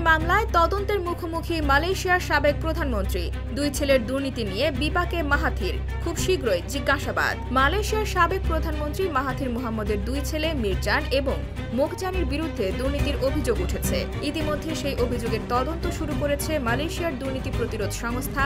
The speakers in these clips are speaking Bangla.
মামলায় তদন্তের মুখোমুখি মালয়েশিয়ার সাবেক প্রধানমন্ত্রী। দুই ছেলের দুর্নীতি নিয়ে বিপাকে মাহাথির, খুব শীঘ্রই জিজ্ঞাসাবাদ। মালয়েশিয়ার সাবেক প্রধানমন্ত্রী মাহাথির মুহাম্মদের দুই ছেলে মিরজান এবং মোকজানির বিরুদ্ধে দুর্নীতির অভিযোগ উঠেছে। ইতিমধ্যে সেই অভিযোগের তদন্ত শুরু করেছে মালয়েশিয়ার দুর্নীতি প্রতিরোধ সংস্থা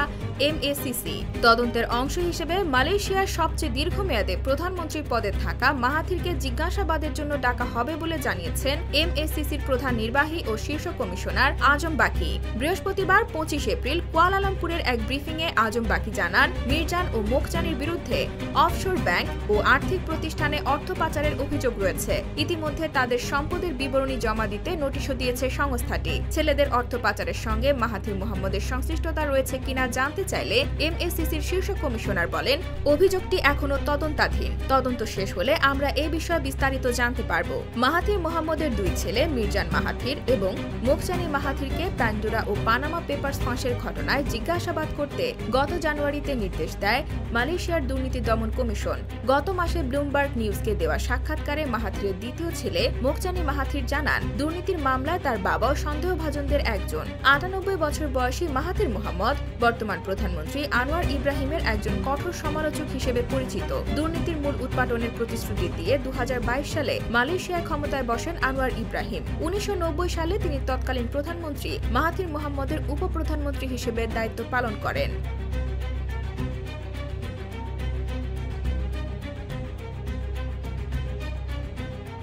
MACC। তদন্তের অংশ হিসেবে মালয়েশিয়ার সবচেয়ে দীর্ঘমেয়াদে প্রধানমন্ত্রী পদে থাকা মাহাথিরকে জিজ্ঞাসাবাদের জন্য ডাকা হবে বলে জানিয়েছেন MACCর প্রধান নির্বাহী ও শীর্ষ কমিশনার আজম বাকি। বৃহস্পতিবার 25 এপ্রিল কুয়ালালামপুরের এক ব্রিফিংয়ে আজম বাকি জানান, মিরজান ও মোকজানির বিরুদ্ধে অফশোর ব্যাংক ও আর্থিক প্রতিষ্ঠানে অর্থ পাচারের অভিযোগ রয়েছে। ইতিমধ্যে তাদের সম্পদের বিবরণী জমা দিতে নোটিশও দিয়েছে সংস্থাটি। ছেলেদের অর্থ পাচারের সঙ্গে মাহাথির মুহাম্মদের সংশ্লিষ্টতা রয়েছে কিনা জানতে চাইলে MACCর শীর্ষ কমিশনার বলেন, অভিযোগটি এখনো তদন্তাধীন। তদন্ত শেষ হলে আমরা এ বিষয়ে বিস্তারিত জানতে পারব। মাহাথির মুহাম্মদের দুই ছেলে মিরজান মাহাথির এবং মোকজানি মাহাথিরকে প্যান্ডোরা ও পানামা পেপারস ফাঁসের ঘটনায় জিজ্ঞাসাবাদ করতে গত জানুয়ারিতে নির্দেশ দেয় মালয়েশিয়ার দুর্নীতি দমন কমিশন। গত মাসে ব্লুমবার্গ নিউজকে দেওয়া সাক্ষাৎকারে মাহাথিরের দ্বিতীয় ছেলে মোকজানি মাহাথির জানান, দুর্নীতির মামলায় তার বাবাও সন্দেহভাজনদের একজন। 98 বছর বয়সী মাহাথির মুহাম্মদ বর্তমান প্রধানমন্ত্রী আনোয়ার ইব্রাহিমের একজন কঠোর সমালোচক হিসেবে পরিচিত। দুর্নীতির মূল উৎপাদনের প্রতিশ্রুতি দিয়ে 2022 সালে মালয়েশিয়ায় ক্ষমতায় বসেন আনোয়ার ইব্রাহিম। 1990 সালে তিনি তৎকালীন প্রধানমন্ত্রী মাহাথির মুহাম্মদের উপপ্রধানমন্ত্রী হিসেবে দায়িত্ব পালন করেন।